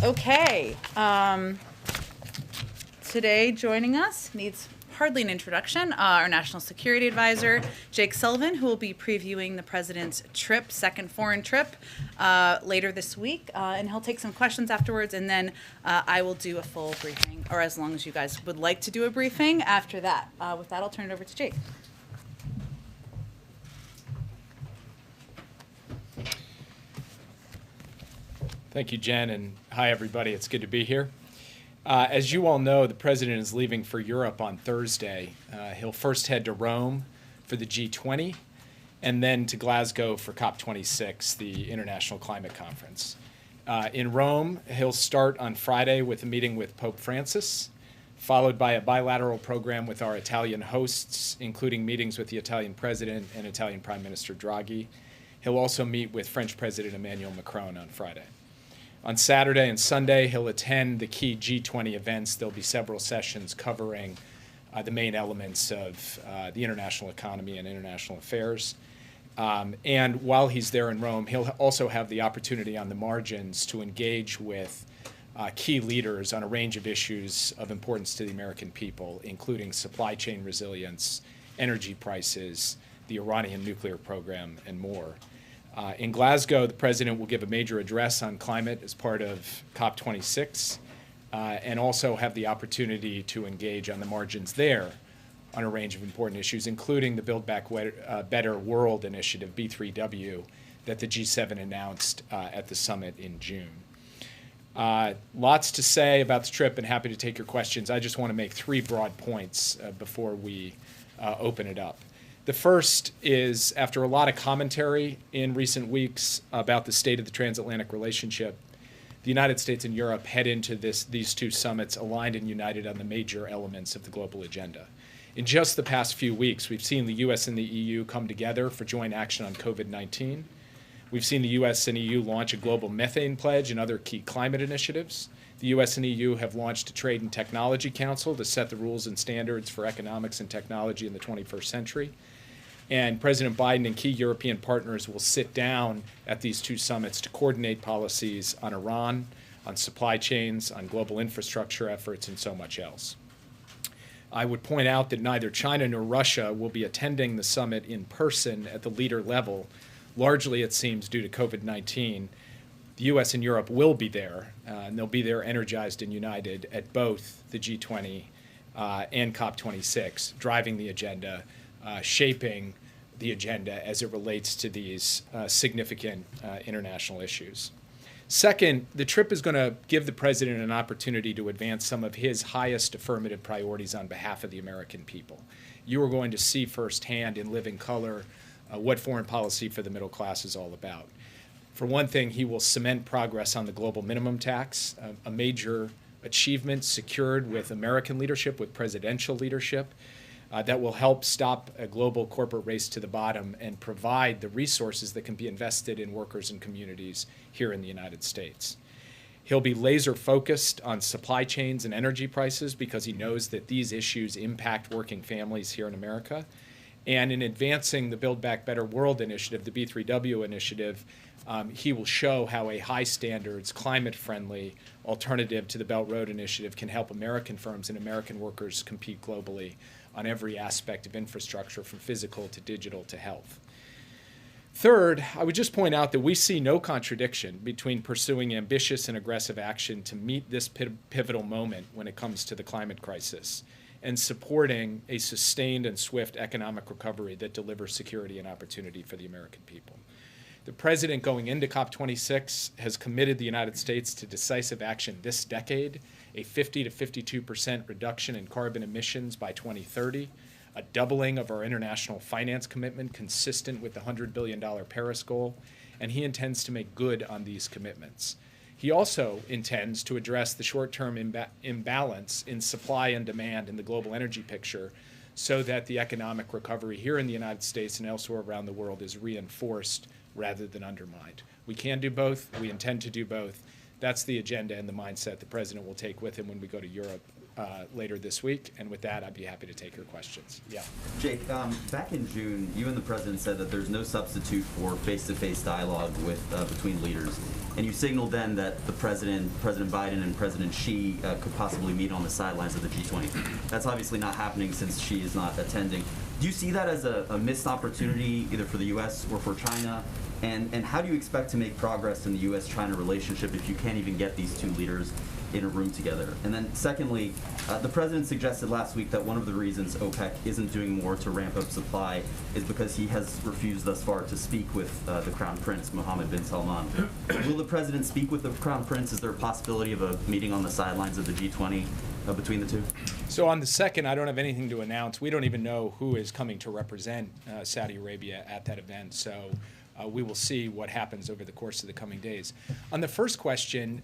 Okay. Today joining us needs hardly an introduction, our National Security Advisor, Jake Sullivan, who will be previewing the President's trip, second foreign trip, later this week. And he'll take some questions afterwards, and then I will do a full briefing, or as long as you guys would like to do a briefing after that. With that, I'll turn it over to Jake. Thank you, Jen, and hi, everybody. It's good to be here. As you all know, the President is leaving for Europe on Thursday. He'll first head to Rome for the G20 and then to Glasgow for COP26, the International Climate Conference. In Rome, he'll start on Friday with a meeting with Pope Francis, followed by a bilateral program with our Italian hosts, including meetings with the Italian President and Italian Prime Minister Draghi. He'll also meet with French President Emmanuel Macron on Friday. On Saturday and Sunday, he'll attend the key G20 events. There'll be several sessions covering the main elements of the international economy and international affairs. And while he's there in Rome, he'll also have the opportunity on the margins to engage with key leaders on a range of issues of importance to the American people, including supply chain resilience, energy prices, the Iranian nuclear program, and more. In Glasgow, the President will give a major address on climate as part of COP26 and also have the opportunity to engage on the margins there on a range of important issues, including the Build Back Better World initiative, B3W, that the G7 announced at the summit in June. Lots to say about the trip and happy to take your questions. I just want to make three broad points before we open it up. The first is, after a lot of commentary in recent weeks about the state of the transatlantic relationship, the United States and Europe head into these two summits aligned and united on the major elements of the global agenda. In just the past few weeks, we've seen the U.S. and the EU come together for joint action on COVID-19. We've seen the U.S. and EU launch a global methane pledge and other key climate initiatives. The U.S. and EU have launched a Trade and Technology Council to set the rules and standards for economics and technology in the 21st century. And President Biden and key European partners will sit down at these two summits to coordinate policies on Iran, on supply chains, on global infrastructure efforts, and so much else. I would point out that neither China nor Russia will be attending the summit in person at the leader level, largely, it seems, due to COVID-19. The U.S. and Europe will be there, and they'll be there energized and united at both the G20 and COP26, driving the agenda, shaping the agenda as it relates to these significant international issues. Second, the trip is going to give the President an opportunity to advance some of his highest affirmative priorities on behalf of the American people. You are going to see firsthand in living color what foreign policy for the middle class is all about. For one thing, he will cement progress on the global minimum tax, a major achievement secured with American leadership, with presidential leadership, that will help stop a global corporate race to the bottom and provide the resources that can be invested in workers and communities here in the United States. He'll be laser focused on supply chains and energy prices because he knows that these issues impact working families here in America. And in advancing the Build Back Better World initiative, the B3W initiative, he will show how a high standards, climate-friendly alternative to the Belt Road Initiative can help American firms and American workers compete globally on every aspect of infrastructure, from physical to digital to health. Third, I would just point out that we see no contradiction between pursuing ambitious and aggressive action to meet this pivotal moment when it comes to the climate crisis and supporting a sustained and swift economic recovery that delivers security and opportunity for the American people. The President, going into COP26, has committed the United States to decisive action this decade, a 50 to 52% reduction in carbon emissions by 2030, a doubling of our international finance commitment consistent with the $100 billion Paris goal, and he intends to make good on these commitments. He also intends to address the short-term imbalance in supply and demand in the global energy picture so that the economic recovery here in the United States and elsewhere around the world is reinforced rather than undermined. We can do both. We intend to do both. That's the agenda and the mindset the President will take with him when we go to Europe later this week. And with that, I'd be happy to take your questions. Yeah. Jake, back in June, you and the president said that there's no substitute for face-to-face dialogue with between leaders, and you signaled then that the President Biden and President Xi could possibly meet on the sidelines of the G20. That's obviously not happening since Xi is not attending. Do you see that as a missed opportunity either for the U.S. or for China? And how do you expect to make progress in the U.S.-China relationship if you can't even get these two leaders in a room together? And then secondly, the president suggested last week that one of the reasons OPEC isn't doing more to ramp up supply is because he has refused thus far to speak with the Crown Prince, Mohammed bin Salman. Will the president speak with the Crown Prince? Is there a possibility of a meeting on the sidelines of the G20 between the two? So on the second, I don't have anything to announce. We don't even know who is coming to represent Saudi Arabia at that event. So we will see what happens over the course of the coming days. On the first question,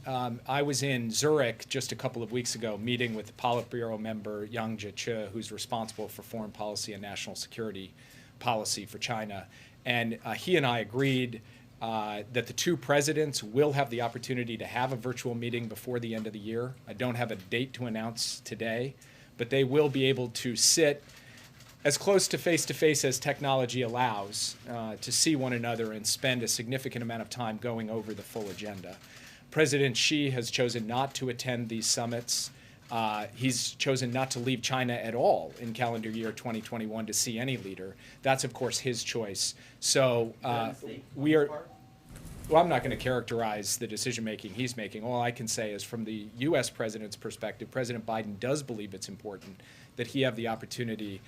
I was in Zurich just a couple of weeks ago meeting with Politburo member Yang Jiechi, who's responsible for foreign policy and national security policy for China. And he and I agreed that the two presidents will have the opportunity to have a virtual meeting before the end of the year. I don't have a date to announce today, but they will be able to sit as close to face as technology allows to see one another and spend a significant amount of time going over the full agenda. President Xi has chosen not to attend these summits. He's chosen not to leave China at all in calendar year 2021 to see any leader. That's, of course, his choice. So we are. Well, I'm not going to characterize the decision-making he's making. All I can say is from the U.S. president's perspective, President Biden does believe it's important that he have the opportunity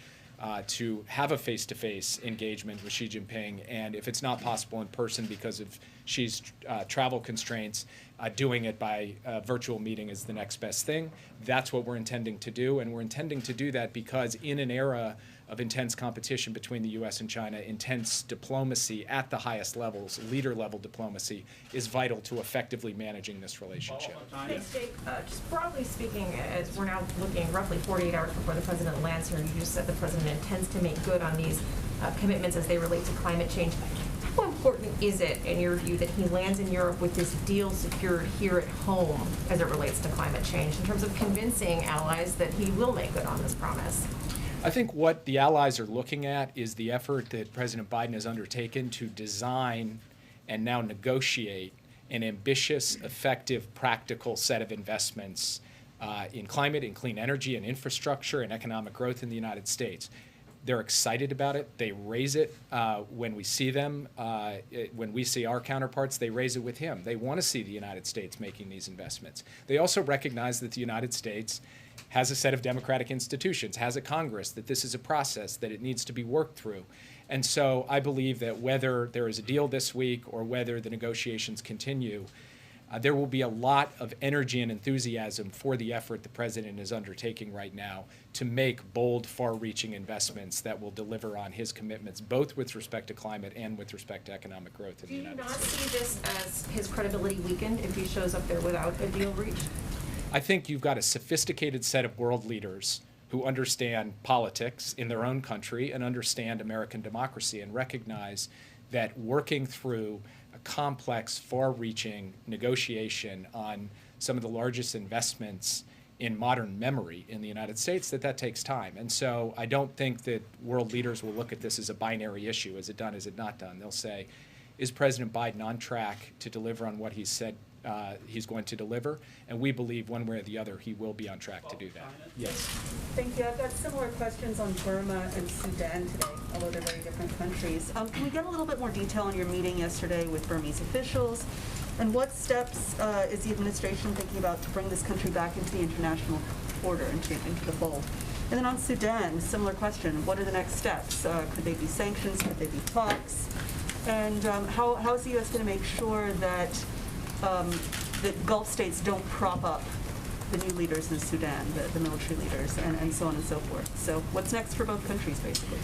to have a face-to-face engagement with Xi Jinping, and if it's not possible in person because of Xi's travel constraints, doing it by virtual meeting is the next best thing. That's what we're intending to do, and we're intending to do that because in an era of intense competition between the U.S. and China, intense diplomacy at the highest levels, leader-level diplomacy, is vital to effectively managing this relationship. Thanks, Jake. Just broadly speaking, as we're now looking roughly 48 hours before the president lands here, you just said the president intends to make good on these commitments as they relate to climate change. How important is it, in your view, that he lands in Europe with this deal secured here at home as it relates to climate change in terms of convincing allies that he will make good on this promise? I think what the allies are looking at is the effort that President Biden has undertaken to design and now negotiate an ambitious, effective, practical set of investments in climate, in clean energy, and infrastructure, and economic growth in the United States. They're excited about it. They raise it when we see them. When we see our counterparts, they raise it with him. They want to see the United States making these investments. They also recognize that the United States has a set of democratic institutions, has a Congress, that this is a process, that it needs to be worked through. And so I believe that whether there is a deal this week or whether the negotiations continue, there will be a lot of energy and enthusiasm for the effort the president is undertaking right now to make bold, far-reaching investments that will deliver on his commitments, both with respect to climate and with respect to economic growth in the United States. Do you not see this as his credibility weakened if he shows up there without a deal reached? I think you've got a sophisticated set of world leaders who understand politics in their own country and understand American democracy and recognize that working through a complex, far-reaching negotiation on some of the largest investments in modern memory in the United States, that takes time. And so I don't think that world leaders will look at this as a binary issue. Is it done? Is it not done? They'll say, is President Biden on track to deliver on what he said he's going to deliver? And we believe one way or the other he will be on track to do that. Yes. Thank you. I've got similar questions on Burma and Sudan today, although they're very different countries. Can we get a little bit more detail on your meeting yesterday with Burmese officials? And what steps is the administration thinking about to bring this country back into the international order, into the fold? And then on Sudan, similar question. What are the next steps? Could they be sanctions? Could they be talks? And how is the U.S. going to make sure that that Gulf states don't prop up the new leaders in Sudan, the military leaders, and so on and so forth? So what's next for both countries, basically?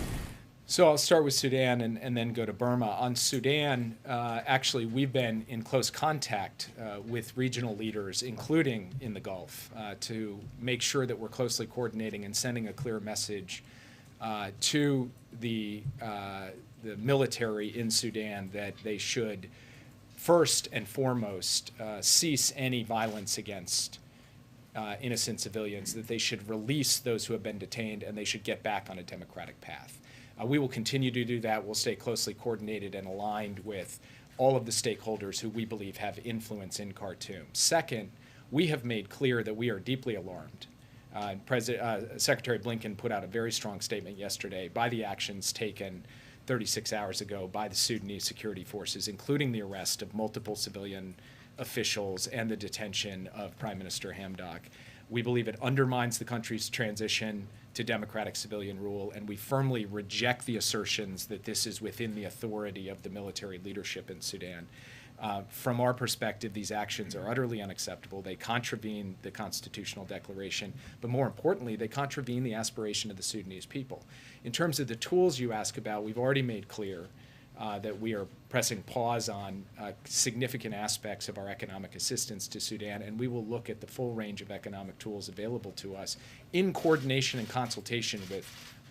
So I'll start with Sudan and then go to Burma. On Sudan, actually, we've been in close contact with regional leaders, including in the Gulf, to make sure that we're closely coordinating and sending a clear message to the military in Sudan that they should first and foremost cease any violence against innocent civilians, that they should release those who have been detained and they should get back on a democratic path. We will continue to do that. We'll stay closely coordinated and aligned with all of the stakeholders who we believe have influence in Khartoum. Second, we have made clear that we are deeply alarmed. Secretary Blinken put out a very strong statement yesterday by the actions taken 36 hours ago by the Sudanese security forces, including the arrest of multiple civilian officials and the detention of Prime Minister Hamdok. We believe it undermines the country's transition to democratic civilian rule, and we firmly reject the assertions that this is within the authority of the military leadership in Sudan. From our perspective, these actions are utterly unacceptable. They contravene the constitutional declaration, but more importantly, they contravene the aspiration of the Sudanese people. In terms of the tools you ask about, we've already made clear that we are pressing pause on significant aspects of our economic assistance to Sudan, and we will look at the full range of economic tools available to us in coordination and consultation with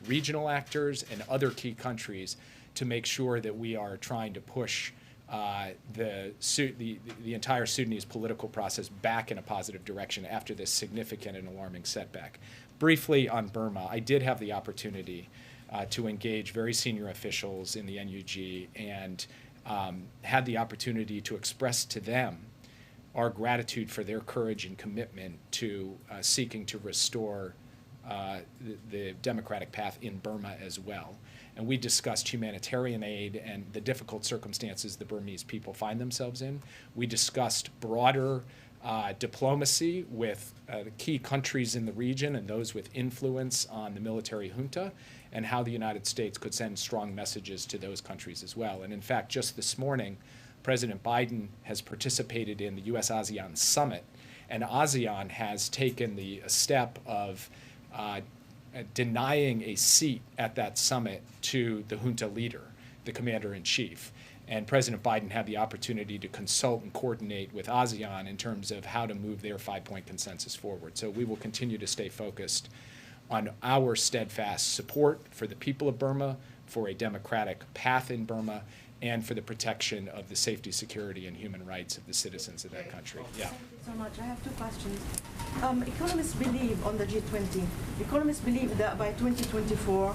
regional actors and other key countries to make sure that we are trying to push the entire Sudanese political process back in a positive direction after this significant and alarming setback. Briefly on Burma, I did have the opportunity to engage very senior officials in the NUG and had the opportunity to express to them our gratitude for their courage and commitment to seeking to restore the democratic path in Burma as well. And we discussed humanitarian aid and the difficult circumstances the Burmese people find themselves in. We discussed broader diplomacy with the key countries in the region and those with influence on the military junta, and how the United States could send strong messages to those countries as well. And in fact, just this morning, President Biden has participated in the U.S.-ASEAN summit, and ASEAN has taken the step of denying a seat at that summit to the junta leader, the commander-in-chief. And President Biden had the opportunity to consult and coordinate with ASEAN in terms of how to move their five-point consensus forward. So we will continue to stay focused on our steadfast support for the people of Burma, for a democratic path in Burma, and for the protection of the safety, security, and human rights of the citizens of that country. Yeah. Thank you so much. I have two questions. Economists believe on the G20, economists believe that by 2024,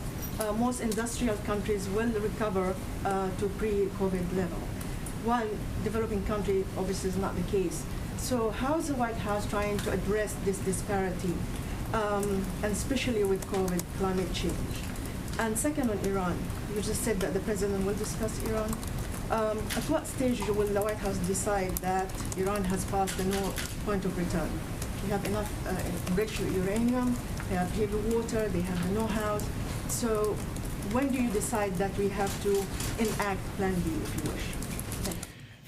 most industrial countries will recover to pre-COVID level, while developing country obviously is not the case. So how is the White House trying to address this disparity, and especially with COVID, climate change? And second, on Iran, you just said that the president will discuss Iran. At what stage will the White House decide that Iran has passed the no point of return? We have enough enriched uranium, they have heavy water, they have the know-how. So when do you decide that we have to enact Plan B, if you wish?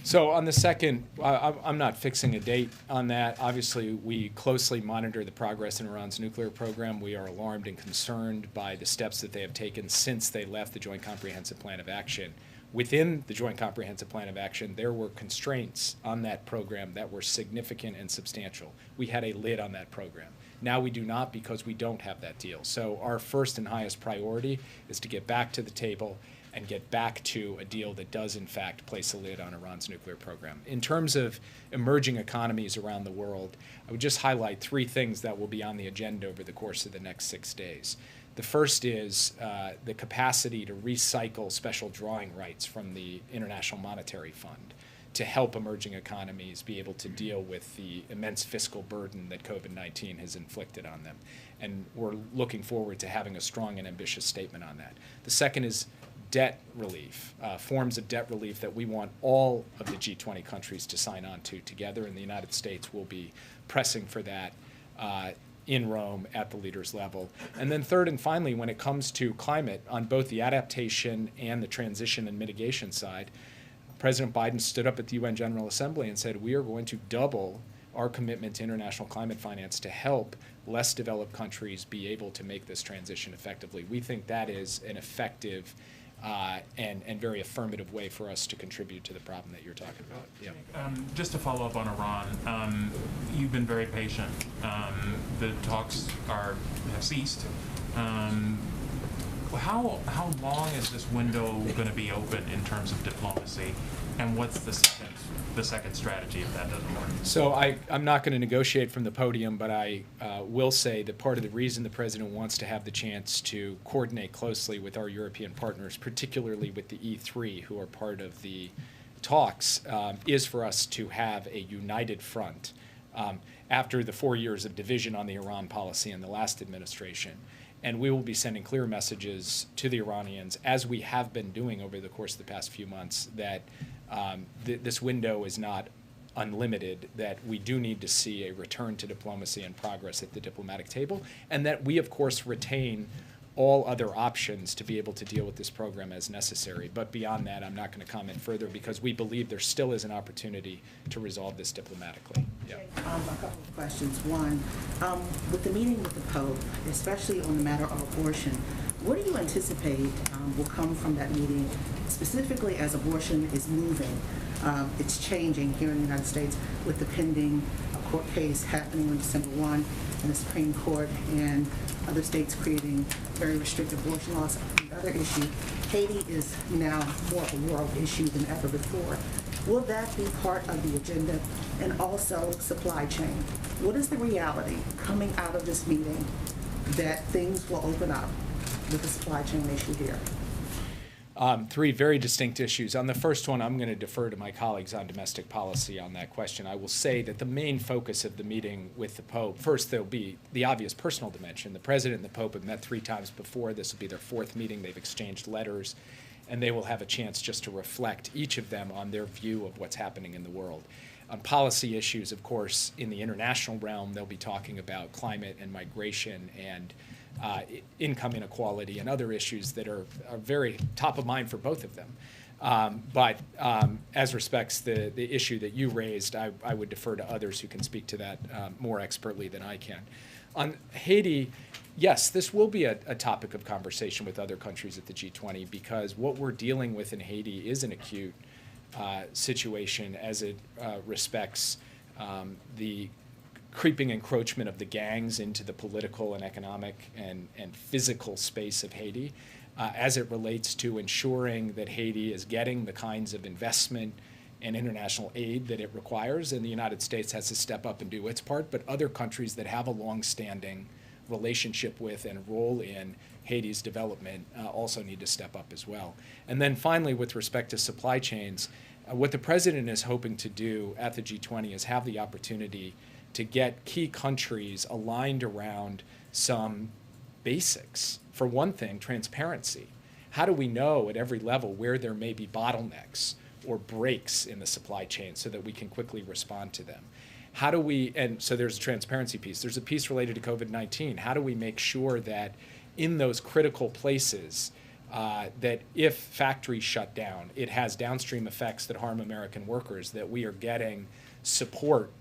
So on the second, I'm not fixing a date on that. Obviously, we closely monitor the progress in Iran's nuclear program. We are alarmed and concerned by the steps that they have taken since they left the Joint Comprehensive Plan of Action. Within the Joint Comprehensive Plan of Action, there were constraints on that program that were significant and substantial. We had a lid on that program. Now we do not, because we don't have that deal. So our first and highest priority is to get back to the table and get back to a deal that does, in fact, place a lid on Iran's nuclear program. In terms of emerging economies around the world, I would just highlight three things that will be on the agenda over the course of the next 6 days. The first is the capacity to recycle special drawing rights from the International Monetary Fund to help emerging economies be able to deal with the immense fiscal burden that COVID-19 has inflicted on them. And we're looking forward to having a strong and ambitious statement on that. The second is debt relief, forms of debt relief that we want all of the G20 countries to sign on to together, and the United States will be pressing for that in Rome at the leaders level. And then third and finally, when it comes to climate, on both the adaptation and the transition and mitigation side, President Biden stood up at the UN General Assembly and said, we are going to double our commitment to international climate finance to help less developed countries be able to make this transition effectively. We think that is an effective and very affirmative way for us to contribute to the problem that you're talking about. Yeah. Just to follow up on Iran, you've been very patient. The talks have ceased. How long is this window going to be open in terms of diplomacy, and what's the second strategy if that doesn't work? So I'm not going to negotiate from the podium, but I will say that part of the reason the president wants to have the chance to coordinate closely with our European partners, particularly with the E3, who are part of the talks, is for us to have a united front after the 4 years of division on the Iran policy in the last administration. And we will be sending clear messages to the Iranians, as we have been doing over the course of the past few months, that this window is not unlimited, that we do need to see a return to diplomacy and progress at the diplomatic table, and that we, of course, retain all other options to be able to deal with this program as necessary. But beyond that, I'm not going to comment further because we believe there still is an opportunity to resolve this diplomatically. Yeah. A couple of questions. One, with the meeting with the Pope, especially on the matter of abortion, what do you anticipate will come from that meeting, specifically as abortion is moving? It's changing here in the United States with the pending court case happening on December 1 in the Supreme Court, and other states creating very restrictive abortion laws. The other issue, Haiti is now more of a world issue than ever before. Will that be part of the agenda? And also supply chain. What is the reality coming out of this meeting that things will open up with the supply chain issue here? Three very distinct issues. On the first one, I'm going to defer to my colleagues on domestic policy on that question. I will say that the main focus of the meeting with the Pope, first there'll be the obvious personal dimension. The President and the Pope have met 3 times before. This will be their 4th meeting. They've exchanged letters, and they will have a chance just to reflect, each of them, on their view of what's happening in the world. On policy issues, of course, in the international realm, they'll be talking about climate and migration and income inequality and other issues that are very top of mind for both of them. But as respects the issue that you raised, I would defer to others who can speak to that more expertly than I can. On Haiti, yes, this will be a topic of conversation with other countries at the G20, because what we're dealing with in Haiti is an acute situation as it respects the creeping encroachment of the gangs into the political and economic and physical space of Haiti, as it relates to ensuring that Haiti is getting the kinds of investment and international aid that it requires, and the United States has to step up and do its part, but other countries that have a long-standing relationship with and role in Haiti's development also need to step up as well. And then finally, with respect to supply chains, what the President is hoping to do at the G20 is have the opportunity to get key countries aligned around some basics. For one thing, transparency. How do we know at every level where there may be bottlenecks or breaks in the supply chain so that we can quickly respond to them? How do we, and so there's a transparency piece. There's a piece related to COVID-19. How do we make sure that in those critical places that if factories shut down, it has downstream effects that harm American workers, that we are getting support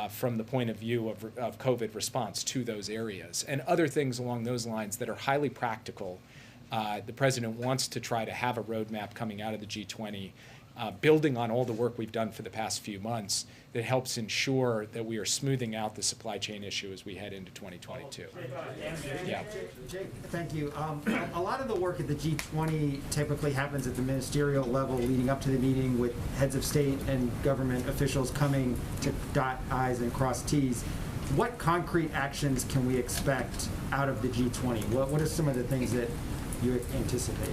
from the point of view of COVID response to those areas, and other things along those lines that are highly practical. The President wants to try to have a roadmap coming out of the G20, building on all the work we've done for the past few months that helps ensure that we are smoothing out the supply chain issue as we head into 2022. Yeah. Thank you. A lot of the work at the G20 typically happens at the ministerial level leading up to the meeting, with heads of state and government officials coming to dot I's and cross T's. What concrete actions can we expect out of the G20? What are some of the things that you anticipate?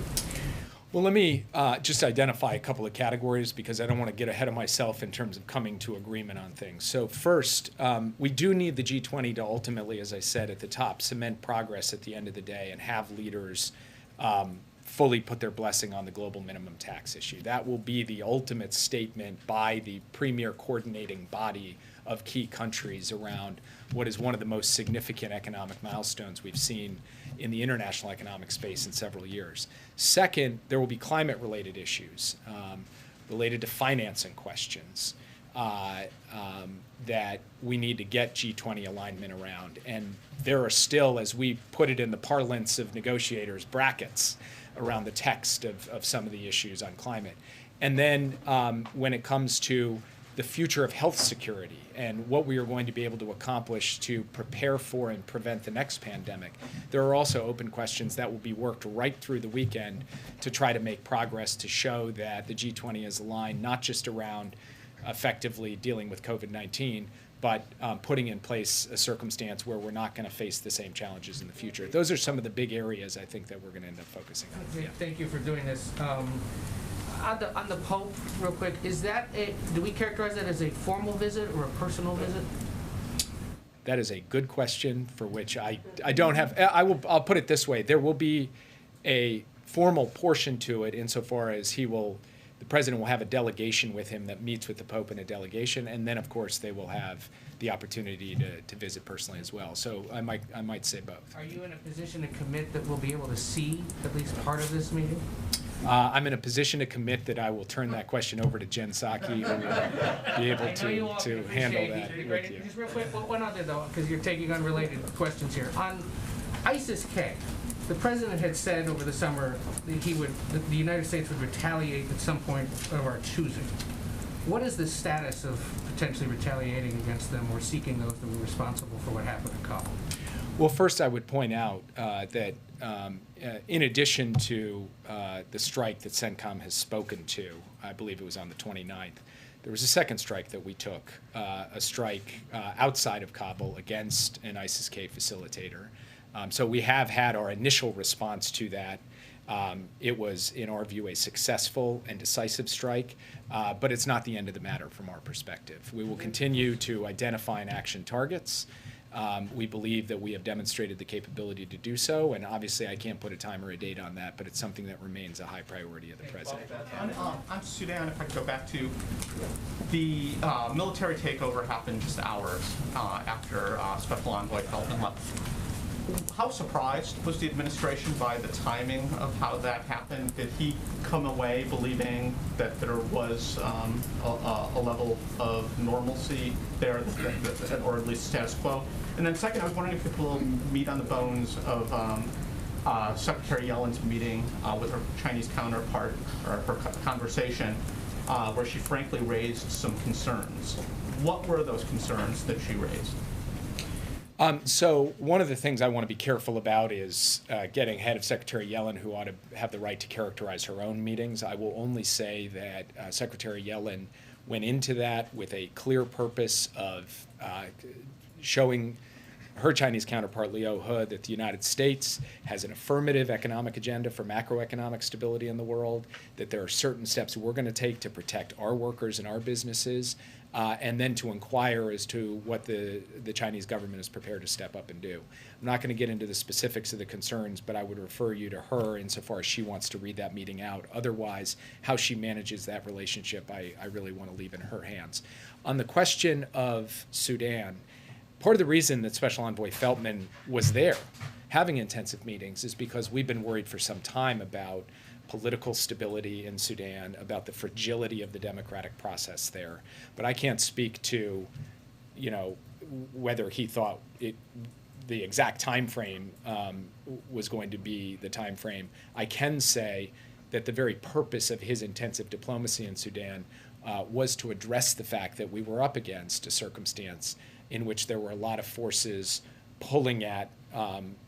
Well, let me just identify a couple of categories, because I don't want to get ahead of myself in terms of coming to agreement on things. So first, we do need the G20 to ultimately, as I said at the top, cement progress at the end of the day and have leaders fully put their blessing on the global minimum tax issue. That will be the ultimate statement by the premier coordinating body of key countries around what is one of the most significant economic milestones we've seen in the international economic space in several years. Second, there will be climate-related issues related to financing questions that we need to get G20 alignment around. And there are still, as we put it in the parlance of negotiators, brackets around the text of some of the issues on climate. And then when it comes to the future of health security and what we are going to be able to accomplish to prepare for and prevent the next pandemic. There are also open questions that will be worked right through the weekend to try to make progress to show that the G20 is aligned not just around effectively dealing with COVID-19, but putting in place a circumstance where we're not going to face the same challenges in the future. Those are some of the big areas I think that we're going to end up focusing on. Okay, Yeah. thank you for doing this. On the Pope, real quick, is that do we characterize that as a formal visit or a personal visit? That is a good question for which I don't have. I'll put it this way: there will be a formal portion to it insofar as the president will have a delegation with him that meets with the Pope in a delegation, and then of course they will have the opportunity to visit personally as well. So I might say both. Are you in a position to commit that we'll be able to see at least part of this meeting? I'm in a position to commit that I will turn that question over to Jen Psaki, who will be able to handle that with you. Just real quick, one other though, because you're taking unrelated questions here. On ISIS-K, the president had said over the summer that the United States would retaliate at some point of our choosing. What is the status of potentially retaliating against them or seeking those that were responsible for what happened in Kabul? Well, first I would point out that in addition to the strike that CENTCOM has spoken to, I believe it was on the 29th, there was a second strike that we took, a strike outside of Kabul against an ISIS-K facilitator. So we have had our initial response to that. It was, in our view, a successful and decisive strike, but it's not the end of the matter from our perspective. We will continue to identify and action targets. We believe that we have demonstrated the capability to do so, and obviously I can't put a time or a date on that, but it's something that remains a high priority of the president. On Sudan, if I could go back to the military takeover happened just hours after Special Envoy Feldman left. How surprised was the administration by the timing of how that happened? Did he come away believing that there was a level of normalcy there, or at least status quo? And then second, I was wondering if you could meet on the bones of Secretary Yellen's meeting with her Chinese counterpart, or her conversation, where she frankly raised some concerns. What were those concerns that she raised? So one of the things I want to be careful about is getting ahead of Secretary Yellen, who ought to have the right to characterize her own meetings. I will only say that Secretary Yellen went into that with a clear purpose of showing her Chinese counterpart, Liu He, that the United States has an affirmative economic agenda for macroeconomic stability in the world, that there are certain steps we're going to take to protect our workers and our businesses, and then to inquire as to what the Chinese government is prepared to step up and do. I'm not going to get into the specifics of the concerns, but I would refer you to her insofar as she wants to read that meeting out. Otherwise, how she manages that relationship, I really want to leave in her hands. On the question of Sudan, part of the reason that Special Envoy Feltman was there having intensive meetings is because we've been worried for some time about political stability in Sudan, about the fragility of the democratic process there. But I can't speak to, whether he thought the exact time frame was going to be the time frame. I can say that the very purpose of his intensive diplomacy in Sudan was to address the fact that we were up against a circumstance in which there were a lot of forces pulling at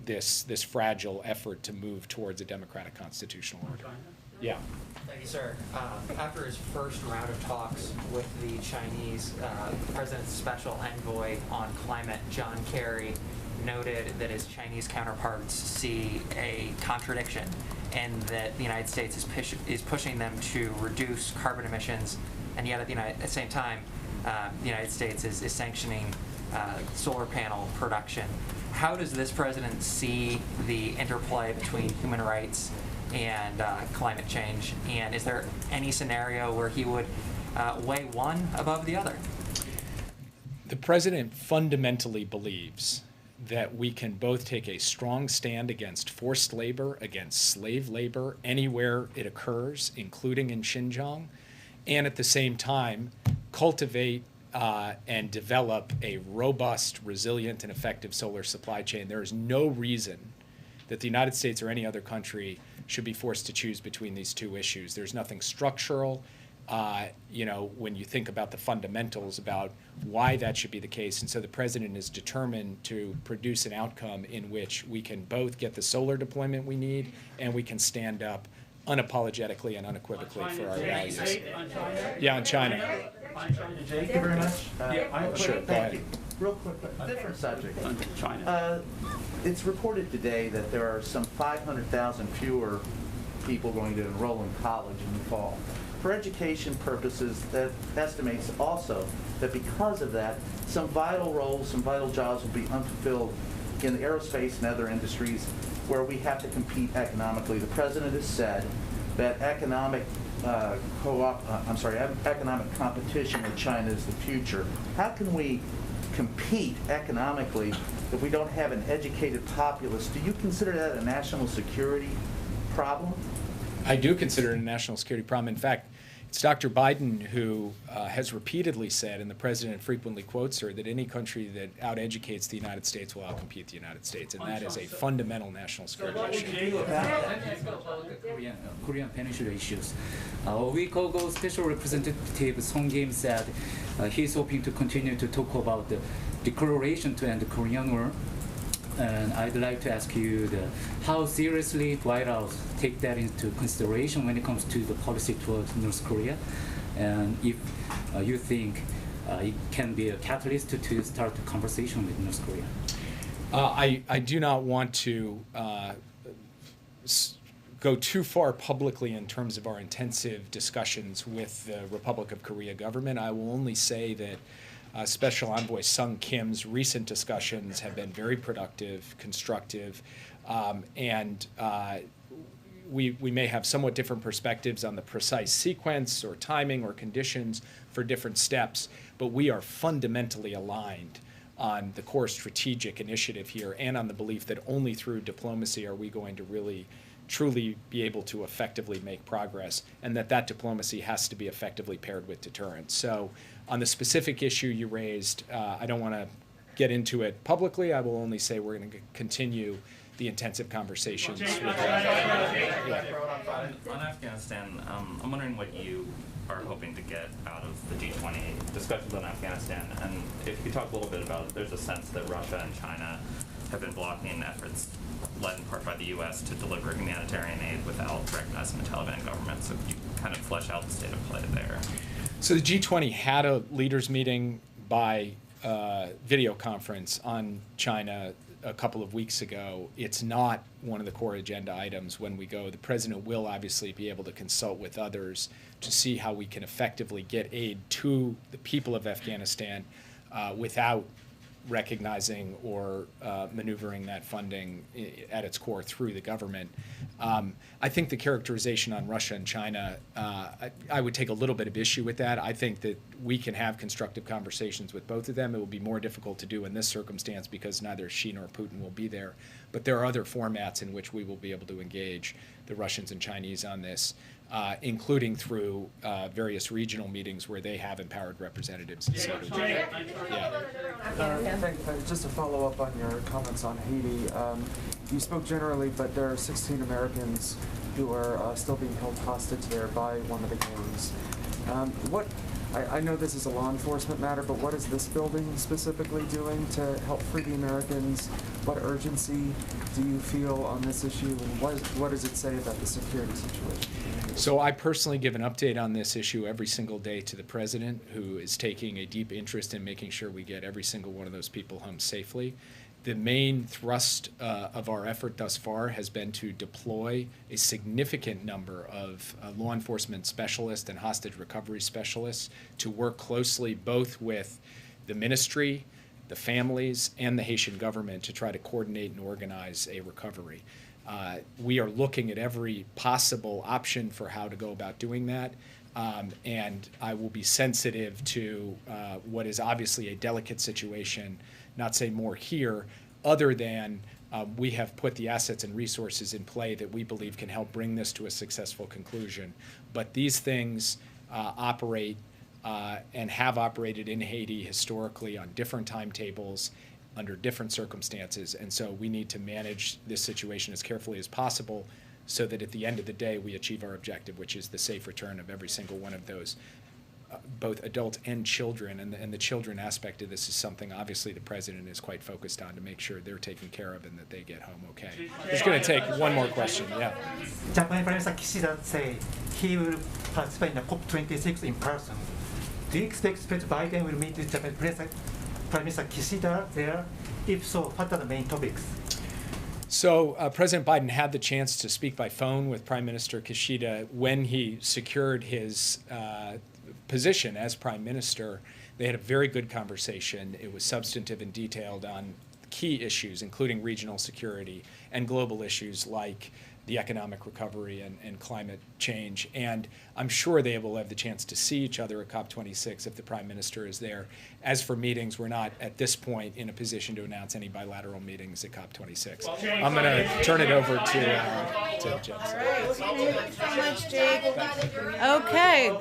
this fragile effort to move towards a democratic constitutional order. Yeah. Thank you, sir. After his first round of talks with the Chinese, the president's special envoy on climate, John Kerry, noted that his Chinese counterparts see a contradiction and that the United States is pushing them to reduce carbon emissions, and yet at the same time, the United States is sanctioning solar panel production. How does this president see the interplay between human rights and climate change? And is there any scenario where he would weigh one above the other? The president fundamentally believes that we can both take a strong stand against forced labor, against slave labor, anywhere it occurs, including in Xinjiang, and at the same time cultivate and develop a robust, resilient, and effective solar supply chain. There is no reason that the United States or any other country should be forced to choose between these two issues. There's nothing structural, when you think about the fundamentals about why that should be the case. And so the president is determined to produce an outcome in which we can both get the solar deployment we need and we can stand up unapologetically and unequivocally for our values. Yeah, on China. Thank you very much. Sure, go ahead. Real quick, a different subject. China. It's reported today that there are some 500,000 fewer people going to enroll in college in the fall. For education purposes, that estimates also that because of that, some vital roles, some vital jobs will be unfulfilled in aerospace and other industries where we have to compete economically. The president has said that economic economic competition with China is the future. How can we compete economically if we don't have an educated populace? Do you consider that a national security problem? I do consider it a national security problem. In fact, it's Dr. Biden who has repeatedly said, and the president frequently quotes her, that any country that out-educates the United States will outcompete the United States, and that is a fundamental national security issue. Korean Peninsula issues. A week ago, Special Representative Song Kim said he's hoping to continue to talk about the declaration to end the Korean War. And I'd like to ask you how seriously White House take that into consideration when it comes to the policy towards North Korea, and if you think it can be a catalyst to start the conversation with North Korea. I do not want to go too far publicly in terms of our intensive discussions with the Republic of Korea government. I will only say that Special Envoy Sung Kim's recent discussions have been very productive, constructive, and we may have somewhat different perspectives on the precise sequence or timing or conditions for different steps, but we are fundamentally aligned on the core strategic initiative here and on the belief that only through diplomacy are we going to really truly be able to effectively make progress, and that diplomacy has to be effectively paired with deterrence. So on the specific issue you raised, I don't want to get into it publicly. I will only say we're going to continue the intensive conversations with them. On Afghanistan, I'm wondering what you are hoping to get out of the G20 discussions on Afghanistan, and if you could talk a little bit about it. There's a sense that Russia and China have been blocking efforts led in part by the U.S. to deliver humanitarian aid without recognizing the Taliban government. So could you kind of flesh out the state of play there? So the G20 had a leaders meeting by video conference on China a couple of weeks ago. It's not one of the core agenda items when we go. The president will obviously be able to consult with others to see how we can effectively get aid to the people of Afghanistan without recognizing or maneuvering that funding at its core through the government. I think the characterization on Russia and China, I would take a little bit of issue with that. I think that we can have constructive conversations with both of them. It will be more difficult to do in this circumstance because neither Xi nor Putin will be there. But there are other formats in which we will be able to engage the Russians and Chinese on this, including through various regional meetings where they have empowered representatives. Just to follow up on your comments on Haiti, you spoke generally, but there are 16 Americans who are still being held hostage there by one of the gangs. I know this is a law enforcement matter, but what is this building specifically doing to help free the Americans? What urgency do you feel on this issue, and what does it say about the security situation? So I personally give an update on this issue every single day to the president, who is taking a deep interest in making sure we get every single one of those people home safely. The main thrust of our effort thus far has been to deploy a significant number of law enforcement specialists and hostage recovery specialists to work closely both with the ministry, the families, and the Haitian government to try to coordinate and organize a recovery. We are looking at every possible option for how to go about doing that, and I will be sensitive to what is obviously a delicate situation, not say more here, other than we have put the assets and resources in play that we believe can help bring this to a successful conclusion. But these things operate and have operated in Haiti historically on different timetables, under different circumstances, and so we need to manage this situation as carefully as possible so that at the end of the day we achieve our objective, which is the safe return of every single one of those, both adults and children. And the children aspect of this is something obviously the president is quite focused on, to make sure they're taken care of and that they get home okay. It's going to take one more question. Yeah. Japanese Prime Minister Kishida say he will participate in the COP26 in person. Do you expect President Biden will meet with Japanese Prime Minister Kishida there? If so, what are the main topics? So President Biden had the chance to speak by phone with Prime Minister Kishida when he secured his position as Prime Minister. They had a very good conversation. It was substantive and detailed on key issues, including regional security and global issues like the economic recovery and climate change. And I'm sure they will have the chance to see each other at COP26 if the Prime Minister is there. As for meetings, we're not at this point in a position to announce any bilateral meetings at COP26. I'm going to turn it over to Jen. Thank you so much, Jake. Okay.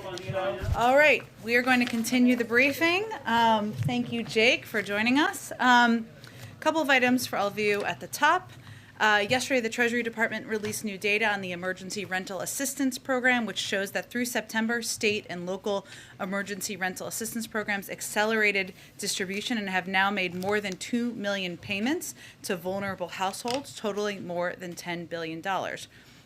All right. We are going to continue the briefing. Thank you, Jake, for joining us. A couple of items for all of you at the top. Yesterday, the Treasury Department released new data on the Emergency Rental Assistance Program, which shows that through September, state and local emergency rental assistance programs accelerated distribution and have now made more than 2 million payments to vulnerable households, totaling more than $10 billion.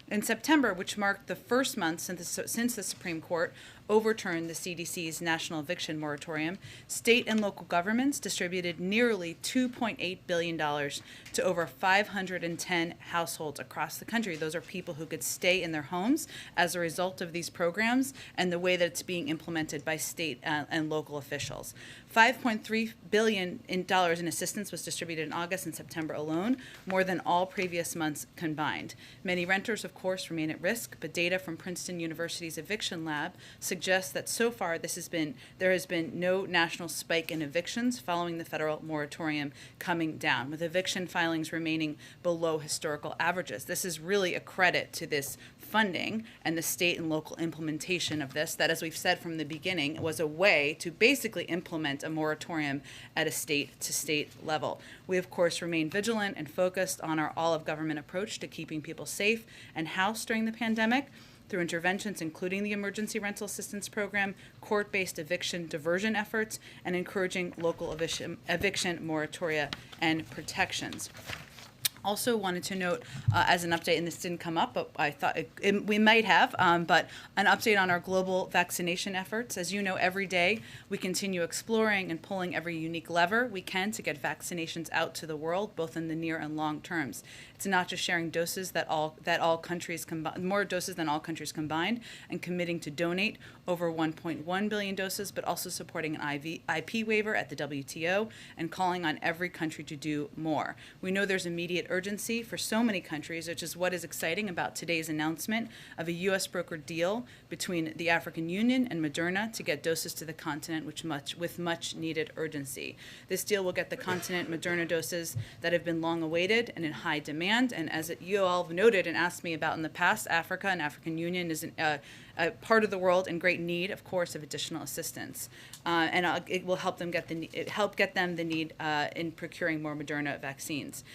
In September, which marked the first month since the Supreme Court overturned the CDC's national eviction moratorium, state and local governments distributed nearly $2.8 billion to over 510 households across the country. Those are people who could stay in their homes as a result of these programs and the way that it's being implemented by state and local officials. $5.3 billion in assistance was distributed in August and September alone, more than all previous months combined. Many renters, of course, remain at risk, but data from Princeton University's eviction lab suggests that so far there has been no national spike in evictions following the federal moratorium coming down, with eviction filings remaining below historical averages. This is really a credit to this funding and the state and local implementation of this, that, as we've said from the beginning, was a way to basically implement a moratorium at a state-to-state level. We, of course, remain vigilant and focused on our all-of-government approach to keeping people safe and housed during the pandemic, through interventions including the Emergency Rental Assistance Program, court-based eviction diversion efforts, and encouraging local eviction moratoria and protections. Also wanted to note as an update, and this didn't come up, but I thought we might have, but an update on our global vaccination efforts. As you know, every day we continue exploring and pulling every unique lever we can to get vaccinations out to the world, both in the near and long terms. It's not just sharing doses that all countries more doses than all countries combined, and committing to donate over 1.1 billion doses, but also supporting an IP waiver at the WTO and calling on every country to do more. We know there's immediate urgency for so many countries, which is what is exciting about today's announcement of a U.S. brokered deal between the African Union and Moderna to get doses to the continent with much needed urgency. This deal will get the continent Moderna doses that have been long awaited and in high demand. And as you all have noted and asked me about in the past, Africa and African Union is a part of the world in great need, of course, of additional assistance, and it will help them get the need in procuring more Moderna vaccines.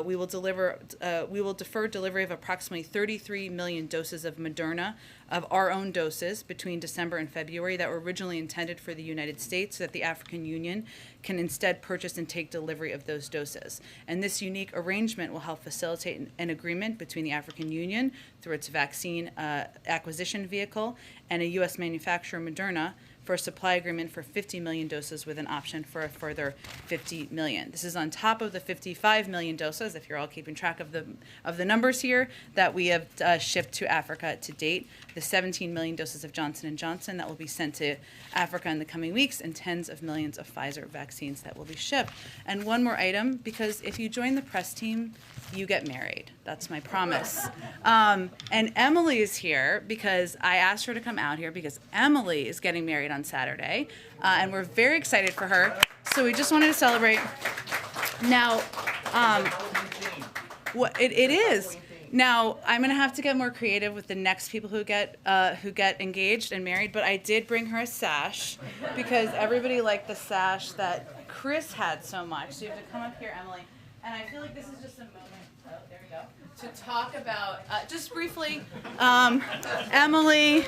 We will defer delivery of approximately 33 million doses of Moderna, of our own doses, between December and February that were originally intended for the United States, so that the African Union can instead purchase and take delivery of those doses. And this unique arrangement will help facilitate an agreement between the African Union through its vaccine acquisition vehicle and a U.S. manufacturer, Moderna, for a supply agreement for 50 million doses with an option for a further 50 million. This is on top of the 55 million doses, if you're all keeping track of the numbers here, that we have shipped to Africa to date, the 17 million doses of Johnson & Johnson that will be sent to Africa in the coming weeks, and tens of millions of Pfizer vaccines that will be shipped. And one more item, because if you join the press team, you get married. That's my promise. And Emily is here because I asked her to come out here because Emily is getting married on Saturday, and we're very excited for her. So we just wanted to celebrate. Now, what it is. Now, I'm going to have to get more creative with the next people who get engaged and married, but I did bring her a sash because everybody liked the sash that Chris had so much. So you have to come up here, Emily. And I feel like this is just a moment, oh, there we go, to talk about, just briefly, Emily,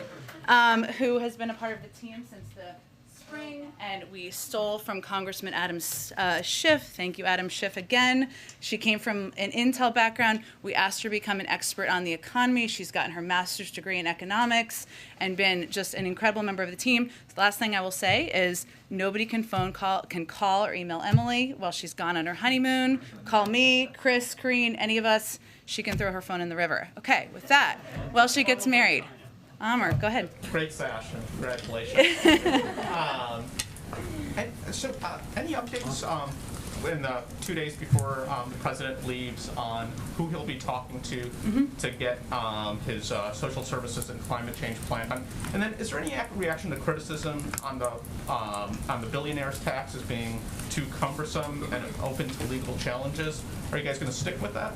who has been a part of the team since the spring, and we stole from Congressman Adam Schiff. Thank you, Adam Schiff, again. She came from an Intel background. We asked her to become an expert on the economy. She's gotten her master's degree in economics and been just an incredible member of the team. The last thing I will say is nobody can call or email Emily while she's gone on her honeymoon. Call me, Chris, Kareen, any of us. She can throw her phone in the river. Okay, with that, while she gets married. Amr, go ahead. Great sash, and congratulations. Any updates in the 2 days before the president leaves on who he'll be talking to get his social services and climate change plan done? And then, is there any reaction to criticism on the billionaires' tax as being too cumbersome and open to legal challenges? Are you guys going to stick with that?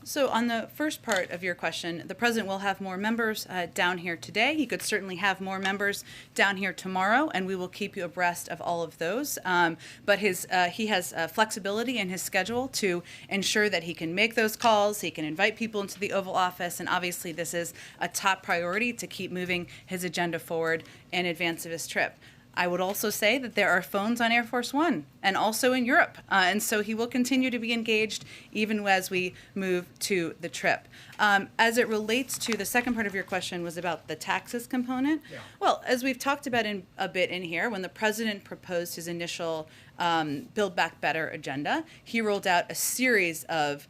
So on the first part of your question, the president will have more members down here today. He could certainly have more members down here tomorrow, and we will keep you abreast of all of those. But he has flexibility in his schedule to ensure that he can make those calls, he can invite people into the Oval Office, and obviously this is a top priority to keep moving his agenda forward in advance of his trip. I would also say that there are phones on Air Force One and also in Europe. And so he will continue to be engaged even as we move to the trip. As it relates to the second part of your question was about the taxes component. Yeah. Well, as we've talked about a bit in here, when the president proposed his initial Build Back Better agenda, he rolled out a series of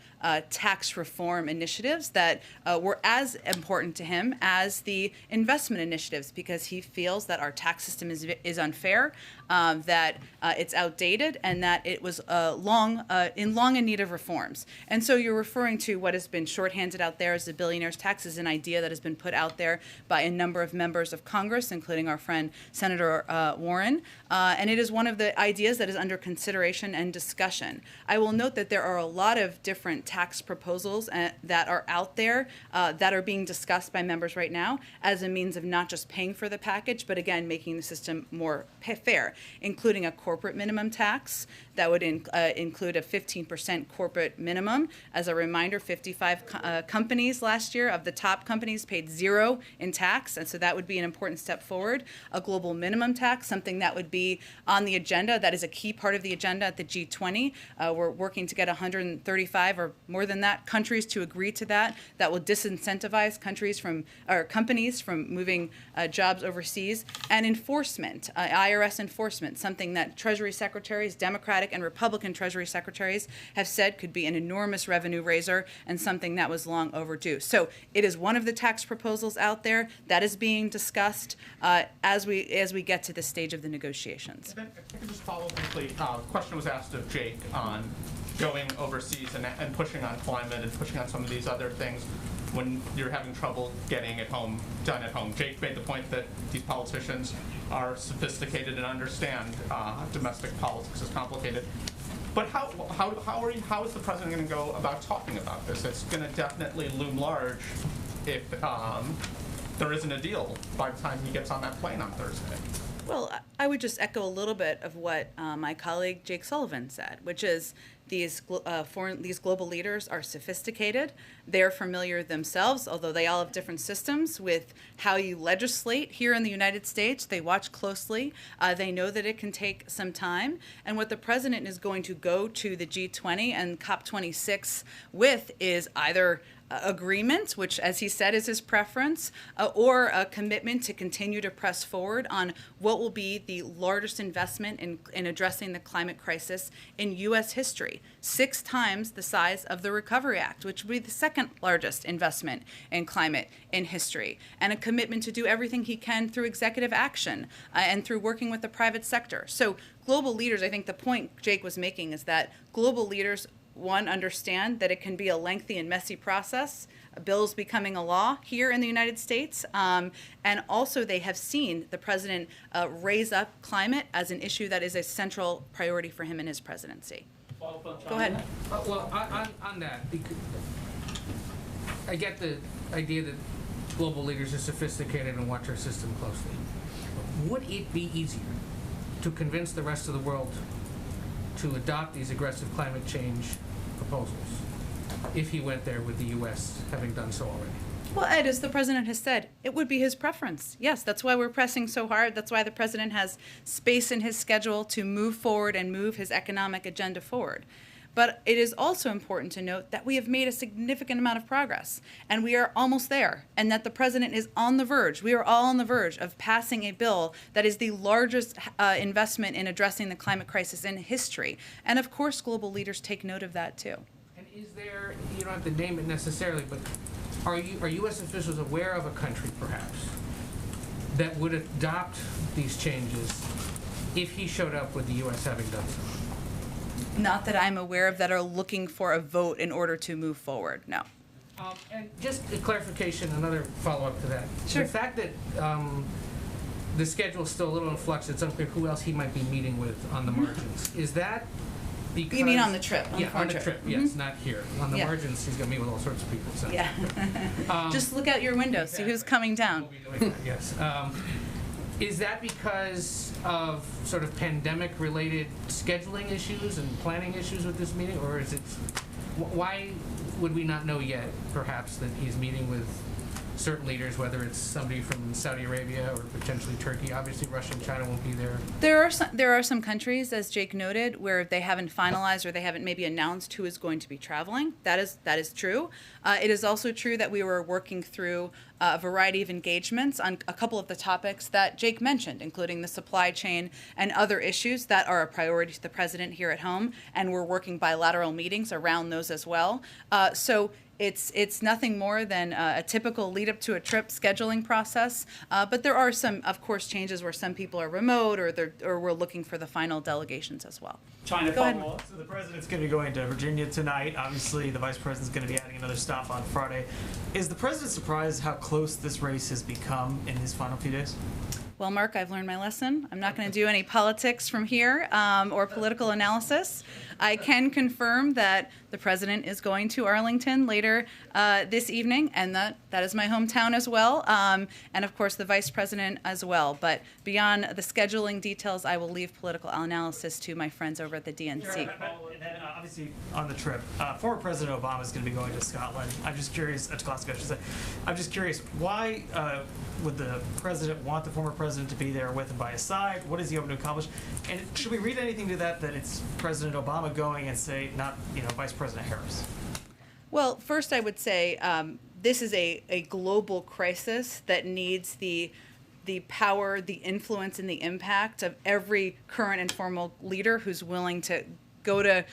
tax reform initiatives that were as important to him as the investment initiatives, because he feels that our tax system is unfair, that it's outdated, and that it was long in need of reforms. And so you're referring to what has been shorthanded out there as the billionaire's tax, is an idea that has been put out there by a number of members of Congress, including our friend Senator Warren, and it is one of the ideas that is under consideration and discussion. I will note that there are a lot of different tax proposals that are out there that are being discussed by members right now as a means of not just paying for the package, but again, making the system more fair, including a corporate minimum tax that would include a 15% corporate minimum. As a reminder, 55 companies last year of the top companies paid 0 in tax, and so that would be an important step forward. A global minimum tax, something that would be on the agenda, that is a key part of the agenda at the G20. We're working to get 135 or more than that countries to agree to that. That will disincentivize companies from moving jobs overseas. And enforcement, IRS enforcement, something that Treasury secretaries, Democratic and Republican Treasury secretaries, have said could be an enormous revenue raiser and something that was long overdue. So it is one of the tax proposals out there that is being discussed as we get to this stage of the negotiations. And then if I could just follow briefly, a question was asked of Jake on going overseas and pushing on climate and pushing on some of these other things when you're having trouble getting it done at home. Jake made the point that these politicians are sophisticated and understand domestic politics is complicated. But how is the president going to go about talking about this? It's going to definitely loom large if there isn't a deal by the time he gets on that plane on Thursday. Well, I would just echo a little bit of what my colleague Jake Sullivan said, which is these global leaders are sophisticated. They're familiar themselves, although they all have different systems, with how you legislate here in the United States. They watch closely. They know that it can take some time. And what the president is going to go to the G20 and COP26 with is either agreement, which, as he said, is his preference, or a commitment to continue to press forward on what will be the largest investment in addressing the climate crisis in U.S. history, 6 times the size of the Recovery Act, which would be the second largest investment in climate in history, and a commitment to do everything he can through executive action and through working with the private sector. So global leaders, I think the point Jake was making is that global leaders, one, understand that it can be a lengthy and messy process, bills becoming a law here in the United States, and also they have seen the president raise up climate as an issue that is a central priority for him in his presidency. Go ahead. Well, on that, I get the idea that global leaders are sophisticated and watch our system closely. Would it be easier to convince the rest of the world to adopt these aggressive climate change proposals if he went there with the U.S. having done so already? Well, Ed, as the president has said, it would be his preference. Yes, that's why we're pressing so hard. That's why the president has space in his schedule to move forward and move his economic agenda forward. But it is also important to note that we have made a significant amount of progress, and we are almost there, and that the president is on the verge. We are all on the verge of passing a bill that is the largest investment in addressing the climate crisis in history. And of course, global leaders take note of that too. And is there, you don't have to name it necessarily, but are U.S. officials aware of a country, perhaps, that would adopt these changes if he showed up with the U.S. having done so? Not that I'm aware of that are looking for a vote in order to move forward, no. And just a clarification, another follow-up to that. Sure. The fact that the schedule is still a little in flux, it's unclear who else he might be meeting with on the margins. Is that because... You mean on the trip? Yeah, on the trip, yes, not here. On the margins, he's going to meet with all sorts of people. So. Yeah. Just look out your window, see who's coming down. Yes. Is that because of sort of pandemic-related scheduling issues and planning issues with this meeting, or is it, why would we not know yet, perhaps, that he's meeting with certain leaders, whether it's somebody from Saudi Arabia or potentially Turkey? Obviously, Russia and China won't be there. There are some countries, as Jake noted, where they haven't finalized or they haven't maybe announced who is going to be traveling. That is true. It is also true that we were working through a variety of engagements on a couple of the topics that Jake mentioned, including the supply chain and other issues that are a priority to the president here at home, and we're working bilateral meetings around those as well. So it's nothing more than a typical lead up to a trip scheduling process, but there are some, of course, changes where some people are remote or we're looking for the final delegations as well. China Go ahead. follow-up. So the president's going to be going to Virginia tonight. Obviously, the vice president's going to be adding another stop on Friday. Is the president surprised how close this race has become in his final few days? Well, Mark, I've learned my lesson. I'm not going to do any politics from here or political analysis. I can confirm that the president is going to Arlington later this evening, and that is my hometown as well, and of course the vice president as well. But beyond the scheduling details, I will leave political analysis to my friends over at the DNC. Sure, and then obviously on the trip, former President Obama is going to be going to Scotland. I'm just curious, to Glasgow, I should say. I'm just curious, why would the president want the former president to be there with him by his side? What is he hoping to accomplish? And should we read anything to that it's President Obama going and say not Vice President Harris? Well, first I would say this is a global crisis that needs the power, the influence, and the impact of every current and former leader who's willing to go to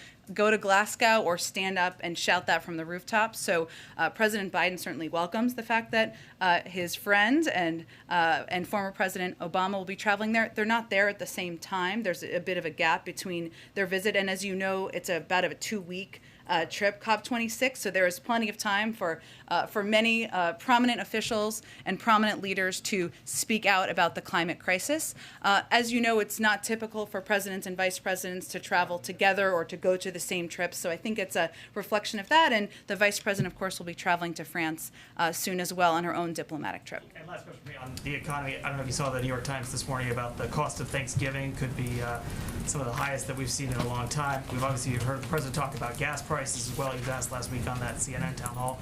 Glasgow or stand up and shout that from the rooftops. So President Biden certainly welcomes the fact that his friend and former President Obama will be traveling there. They're not there at the same time. There's a bit of a gap between their visit, and as you know, it's about a 2-week trip, COP26, so there is plenty of time for many prominent officials and prominent leaders to speak out about the climate crisis. As you know, it's not typical for presidents and vice presidents to travel together or to go to the same trips, so I think it's a reflection of that, and the vice president, of course, will be traveling to France soon as well on her own diplomatic trip. And last question for me on the economy. I don't know if you saw the New York Times this morning about the cost of Thanksgiving could be some of the highest that we've seen in a long time. We've obviously heard the president talk about gas prices as well. He was asked last week on that CNN town hall.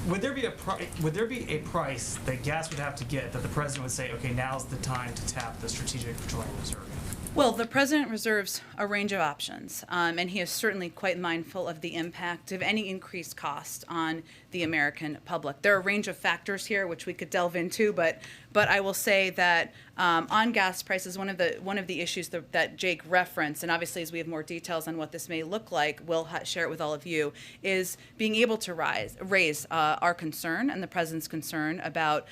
Would there be a price that gas would have to get that the president would say, okay, now's the time to tap the Strategic Petroleum Reserve? Well, the president reserves a range of options, and he is certainly quite mindful of the impact of any increased cost on the American public. There are a range of factors here which we could delve into, but I will say that on gas prices, one of the issues that Jake referenced, and obviously as we have more details on what this may look like, we'll share it with all of you, is being able to raise our concern and the president's concern about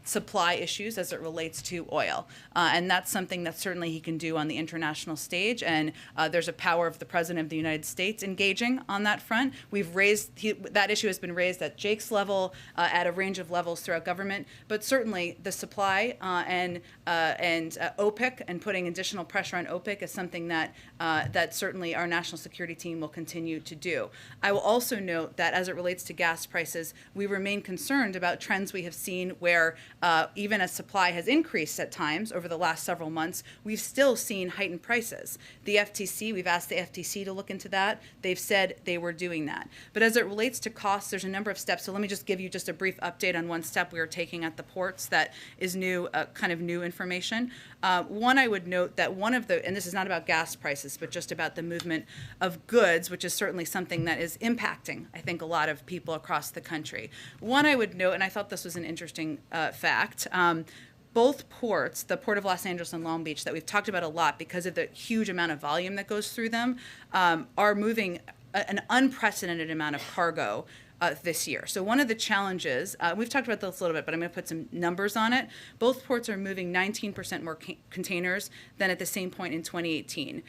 supply issues as it relates to oil, and that's something that certainly he can do on the international stage, and there's a power of the president of the United States engaging on that front. That issue has been raised raised at Jake's level, at a range of levels throughout government. But certainly the supply and OPIC and putting additional pressure on OPIC is something that that certainly our national security team will continue to do. I will also note that as it relates to gas prices, we remain concerned about trends we have seen where even as supply has increased at times over the last several months, we've still seen heightened prices. The FTC, we've asked the FTC to look into that. They've said they were doing that. But as it relates to costs, there's a number of steps. So let me just give you just a brief update on one step we are taking at the ports that is new, kind of new information. One, I would note that one of the, and this is not about gas prices, but just about the movement of goods, which is certainly something that is impacting, I think, a lot of people across the country. One, I would note, and I thought this was an interesting fact, both ports, the Port of Los Angeles and Long Beach, that we've talked about a lot because of the huge amount of volume that goes through them, are moving an unprecedented amount of cargo this year. So one of the challenges, we've talked about this a little bit, but I'm going to put some numbers on it. Both ports are moving 19% more containers than at the same point in 2018,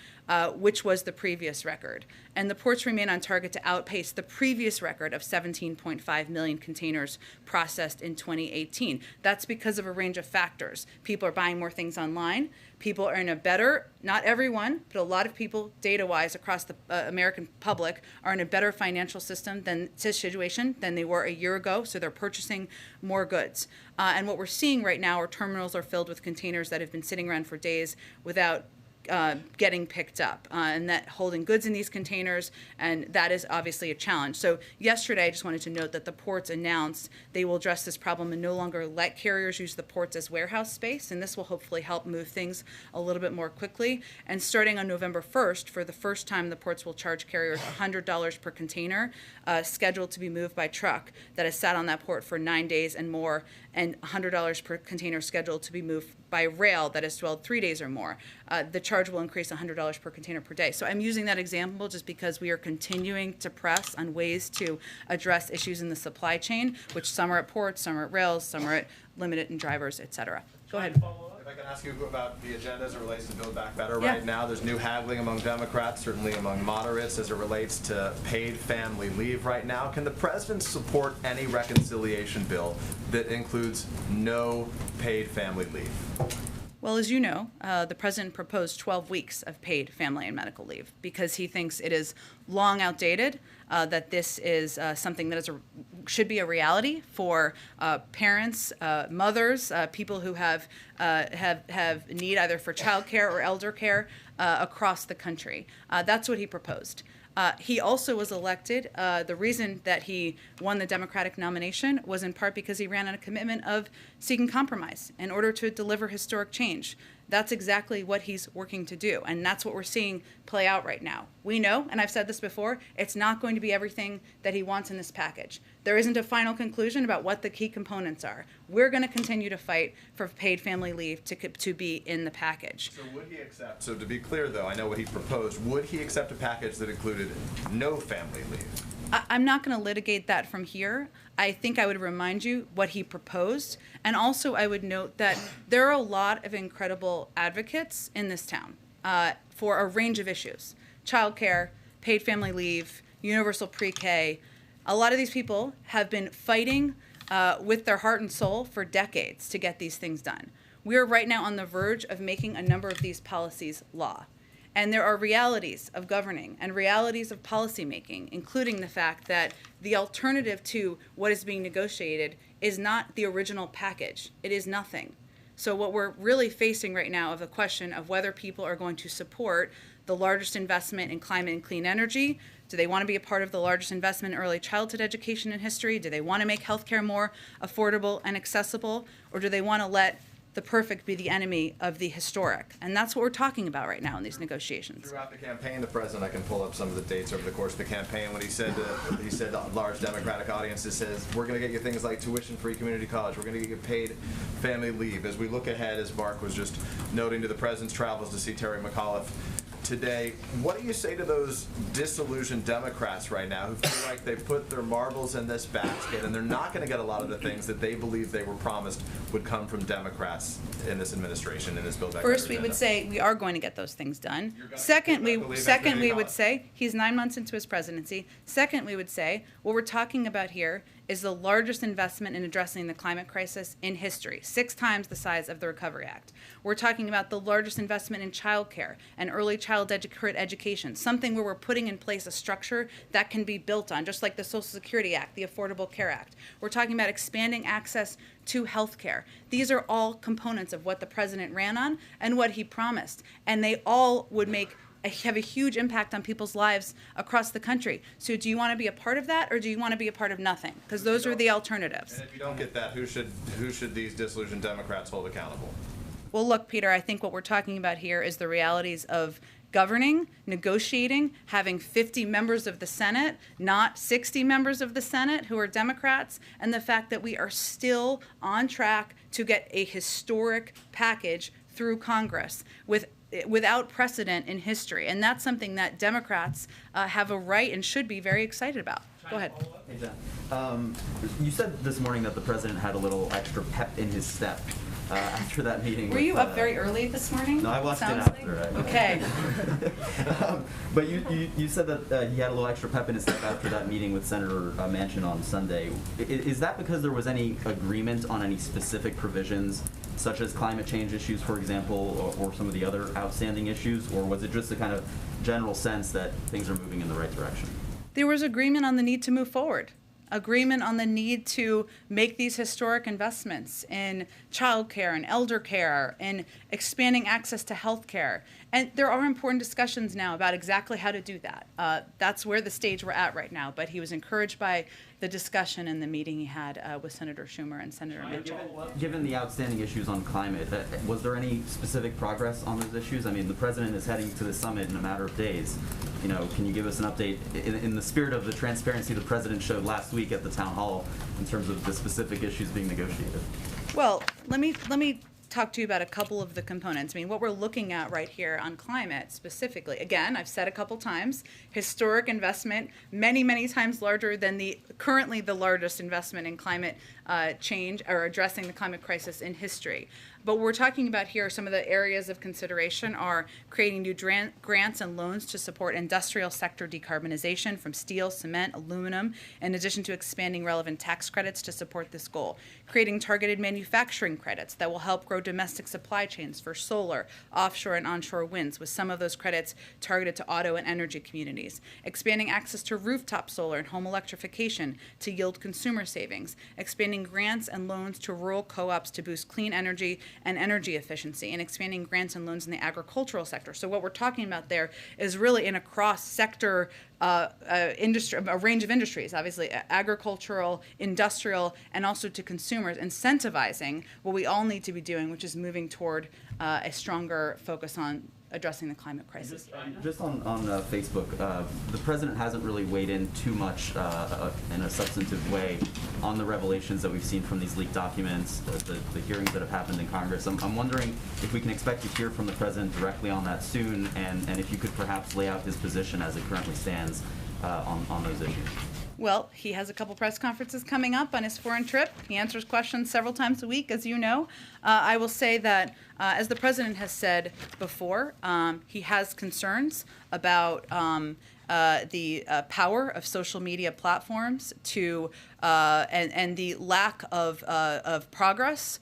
which was the previous record. And the ports remain on target to outpace the previous record of 17.5 million containers processed in 2018. That's because of a range of factors. People are buying more things online. People are in a better, not everyone, but a lot of people, data-wise, across the American public, are in a better financial situation than they were a year ago, so they're purchasing more goods. And what we're seeing right now are terminals are filled with containers that have been sitting around for days without getting picked up, and that holding goods in these containers, and that is obviously a challenge. So yesterday, I just wanted to note that the ports announced they will address this problem and no longer let carriers use the ports as warehouse space, and this will hopefully help move things a little bit more quickly. And starting on November 1st, for the first time, the ports will charge carriers $100 per container scheduled to be moved by truck that has sat on that port for 9 days and more, and $100 per container scheduled to be moved by rail that has dwelled 3 days or more. The charge will increase $100 per container per day. So I'm using that example just because we are continuing to press on ways to address issues in the supply chain, which some are at ports, some are at rails, some are at limited in drivers, et cetera. Go ahead. If I can ask you about the agenda as it relates to Build Back Better Yeah. right now, there's new haggling among Democrats, certainly among moderates, as it relates to paid family leave right now. Can the president support any reconciliation bill that includes no paid family leave? Well, as you know, the president proposed 12 weeks of paid family and medical leave because he thinks it is long outdated, that this is something that should be a reality for parents, mothers, people who have need either for childcare or elder care across the country. That's what he proposed. He also was elected. The reason that he won the Democratic nomination was in part because he ran on a commitment of seeking compromise in order to deliver historic change. That's exactly what he's working to do, and that's what we're seeing play out right now. We know, and I've said this before, it's not going to be everything that he wants in this package. There isn't a final conclusion about what the key components are. We're going to continue to fight for paid family leave to be in the package. So would he accept, so to be clear though, I know what he proposed, would he accept a package that included no family leave? I'm not going to litigate that from here. I think I would remind you what he proposed. And also I would note that there are a lot of incredible advocates in this town for a range of issues. Childcare, paid family leave, universal pre-K. A lot of these people have been fighting with their heart and soul for decades to get these things done. We are right now on the verge of making a number of these policies law. And there are realities of governing and realities of policymaking, including the fact that the alternative to what is being negotiated is not the original package. It is nothing. So what we're really facing right now is a question of whether people are going to support the largest investment in climate and clean energy. Do they want to be a part of the largest investment in early childhood education in history? Do they want to make healthcare more affordable and accessible? Or do they want to let the perfect be the enemy of the historic? And that's what we're talking about right now in these negotiations. Throughout the campaign, the president, I can pull up some of the dates over the course of the campaign, when he said to large Democratic audiences, says, we're going to get you things like tuition-free community college, we're going to get you paid family leave. As we look ahead, as Mark was just noting, to the president's travels to see Terry McAuliffe today. What do you say to those disillusioned Democrats right now who feel like they put their marbles in this basket and they're not going to get a lot of the things that they believe they were promised would come from Democrats in this administration, in this Build Back Better First, we would agenda? say we are going to get those things done. gonna Second, believe we it. would say he's 9 months into his presidency. Second, we would say what we're talking about here is the largest investment in addressing the climate crisis in history, 6 times the size of the Recovery Act. We're talking about the largest investment in childcare and early child education, something where we're putting in place a structure that can be built on, just like the Social Security Act, the Affordable Care Act. We're talking about expanding access to health care. These are all components of what the president ran on and what he promised, and they all would have a huge impact on people's lives across the country. So do you want to be a part of that, or do you want to be a part of nothing? Because those are the alternatives. And if you don't get that, who should these disillusioned Democrats hold accountable? Well, look, Peter, I think what we're talking about here is the realities of governing, negotiating, having 50 members of the Senate, not 60 members of the Senate who are Democrats, and the fact that we are still on track to get a historic package through Congress without precedent in history. And that's something that Democrats have a right and should be very excited about. Go ahead. Hey, Jen. You said this morning that the president had a little extra pep in his step after that meeting. Were you up very early this morning? No, I watched it Sounds after. like? Okay. But you said that he had a little extra pep in his step after that meeting with Senator Manchin on Sunday. Is that because there was any agreement on any specific provisions, such as climate change issues, for example, or some of the other outstanding issues, or was it just a kind of general sense that things are moving in the right direction? There was agreement on the need to move forward. Agreement on the need to make these historic investments in childcare and elder care and expanding access to health care. And there are important discussions now about exactly how to do that. That's where the stage we're at right now. But he was encouraged by the discussion in the meeting he had with Senator Schumer and Senator Manchin. Given the outstanding issues on climate, was there any specific progress on those issues? I mean, the president is heading to the summit in a matter of days. You know, can you give us an update in the spirit of the transparency the president showed last week at the town hall in terms of the specific issues being negotiated? Well, let me talk to you about a couple of the components. I mean, what we're looking at right here on climate specifically, again, I've said a couple times, historic investment, many, many times larger than currently the largest investment in climate change or addressing the climate crisis in history. But what we're talking about here, some of the areas of consideration are creating new grants and loans to support industrial sector decarbonization from steel, cement, aluminum, in addition to expanding relevant tax credits to support this goal. Creating targeted manufacturing credits that will help grow domestic supply chains for solar, offshore, and onshore winds, with some of those credits targeted to auto and energy communities. Expanding access to rooftop solar and home electrification to yield consumer savings. Expanding grants and loans to rural co-ops to boost clean energy and energy efficiency, and expanding grants and loans in the agricultural sector. So what we're talking about there is really in a cross-sector industry, a range of industries, obviously agricultural, industrial, and also to consumers, incentivizing what we all need to be doing, which is moving toward a stronger focus on addressing the climate crisis. Just on Facebook, the president hasn't really weighed in too much in a substantive way on the revelations that we've seen from these leaked documents, the hearings that have happened in Congress. I'm wondering if we can expect to hear from the president directly on that soon, and if you could perhaps lay out his position as it currently stands on those issues. Well, he has a couple press conferences coming up on his foreign trip. He answers questions several times a week, as you know. I will say that, as the president has said before, he has concerns about the power of social media platforms to and the lack of progress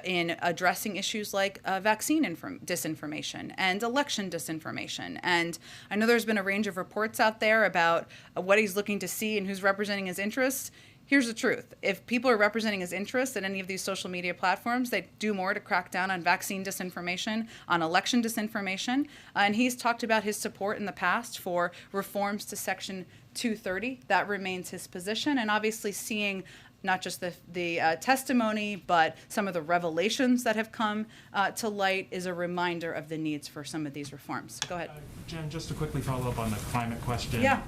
in addressing issues like vaccine disinformation and election disinformation. And I know there's been a range of reports out there about what he's looking to see and who's representing his interests. Here's the truth. If people are representing his interests at any of these social media platforms, they do more to crack down on vaccine disinformation, on election disinformation. And he's talked about his support in the past for reforms to Section 230. That remains his position. And obviously seeing not just the testimony, but some of the revelations that have come to light is a reminder of the needs for some of these reforms. Go ahead. Jen, just to quickly follow up on the climate question. Yeah.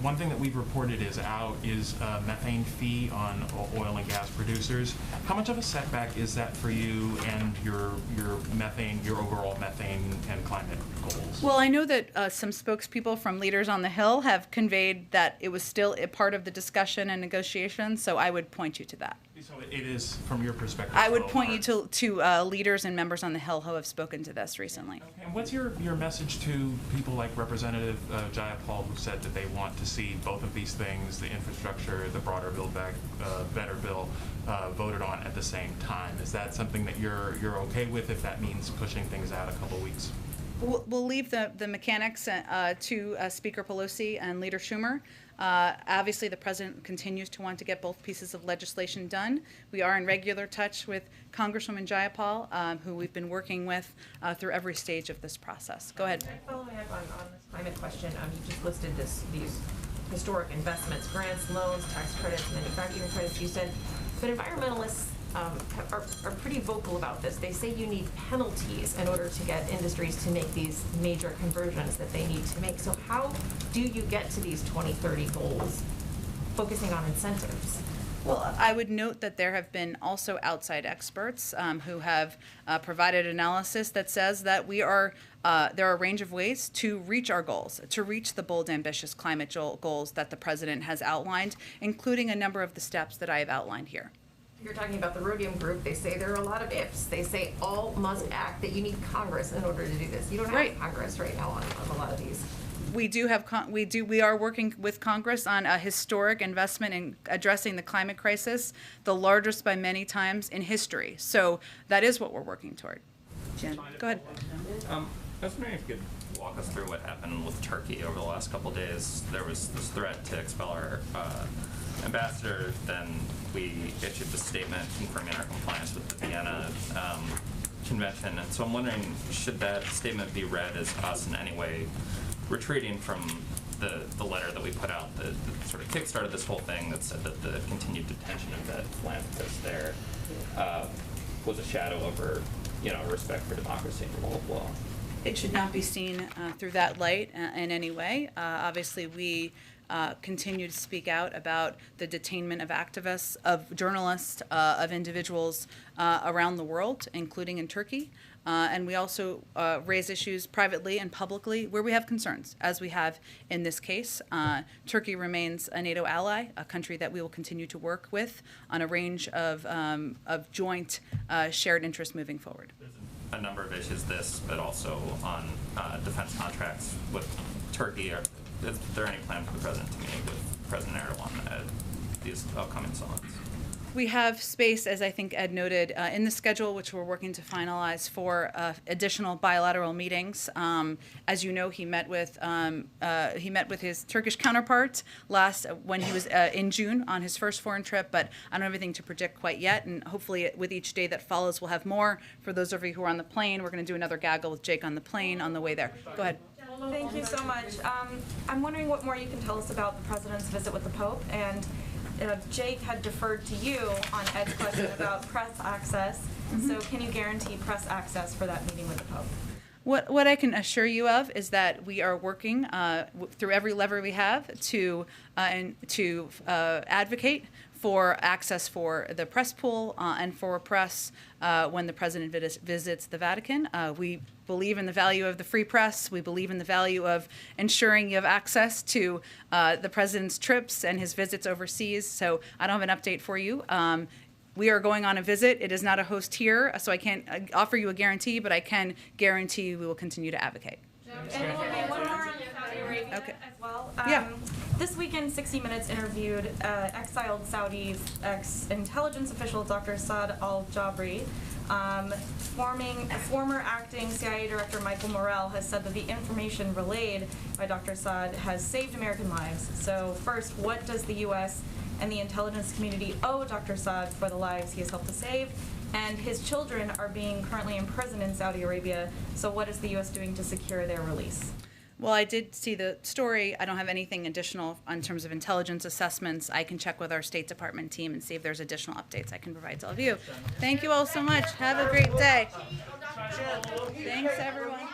One thing that we've reported is a methane fee on oil and gas producers. How much of a setback is that for you and your overall methane and climate goals? Well, I know that some spokespeople from Leaders on the Hill have conveyed that it was still a part of the discussion and negotiation, so I would point you to that. So it is, from your perspective. I would point you to leaders and members on the Hill who have spoken to this recently. Okay. And what's your message to people like Representative Jayapal, who said that they want to see both of these things, the infrastructure, the broader Build Back Better bill, voted on at the same time? Is that something that you're okay with if that means pushing things out a couple of weeks? We'll leave the mechanics to Speaker Pelosi and Leader Schumer. Obviously, the president continues to want to get both pieces of legislation done. We are in regular touch with Congresswoman Jayapal, who we've been working with through every stage of this process. Go ahead. Following up on this climate question, you just listed these historic investments, grants, loans, tax credits, manufacturing credits, you said, but environmentalists are pretty vocal about this. They say you need penalties in order to get industries to make these major conversions that they need to make. So how do you get to these 2030 goals, focusing on incentives? Well, I would note that there have been also outside experts who have provided analysis that says that there are a range of ways to reach our goals, to reach the bold, ambitious climate goals that the president has outlined, including a number of the steps that I have outlined here. You're talking about the Rhodium Group. They say there are a lot of ifs. They say all must act, that you need Congress in order to do this. You don't have Congress right now on a lot of these. We are working with Congress on a historic investment in addressing the climate crisis, the largest by many times in history. So that is what we're working toward. Jen. Go ahead. I was wondering if you could walk us through what happened with Turkey over the last couple of days. There was this threat to expel our ambassador. Then we issued the statement confirming our compliance with the Vienna Convention. And so I'm wondering, should that statement be read as us in any way retreating from the letter that we put out that sort of kickstarted this whole thing, that said that the continued detention of that philanthropist there was a shadow over, respect for democracy and the rule of law? It should not be seen through that light in any way. Obviously, we continue to speak out about the detainment of activists, of journalists, of individuals around the world, including in Turkey. And we also raise issues privately and publicly where we have concerns, as we have in this case. Turkey remains a NATO ally, a country that we will continue to work with on a range of joint shared interests moving forward. There's a number of issues, but also on defense contracts with Turkey. Is there any plan for the president to meet with President Erdogan at these upcoming summits? We have space, as I think Ed noted, in the schedule, which we're working to finalize for additional bilateral meetings. As you know, he met with his Turkish counterpart when he was in June on his first foreign trip. But I don't have anything to predict quite yet, and hopefully, with each day that follows, we'll have more. For those of you who are on the plane, we're going to do another gaggle with Jake on the plane on the way there. Go ahead. Thank you so much. I'm wondering what more you can tell us about the president's visit with the Pope. And Jake had deferred to you on Ed's question about press access. So can you guarantee press access for that meeting with the Pope? What I can assure you of is that we are working through every lever we have to advocate for access for the press pool and for press when the president visits the Vatican. We believe in the value of the free press. We believe in the value of ensuring you have access to the president's trips and his visits overseas. So I don't have an update for you. We are going on a visit. It is not a host here, so I can't offer you a guarantee, but I can guarantee you we will continue to advocate. And one more on Saudi Arabia as well. Yeah. This weekend, 60 Minutes interviewed exiled Saudi ex-intelligence official Dr. Saad al-Jabri. Former acting CIA Director Michael Morrell has said that the information relayed by Dr. Saad has saved American lives. So first, what does the U.S. and the intelligence community owe Dr. Saad for the lives he has helped to save? And his children are being currently imprisoned in Saudi Arabia. So what is the U.S. doing to secure their release? Well, I did see the story. I don't have anything additional in terms of intelligence assessments. I can check with our State Department team and see if there's additional updates I can provide to all of you. Thank you all so much. Have a great day. Thanks, everyone.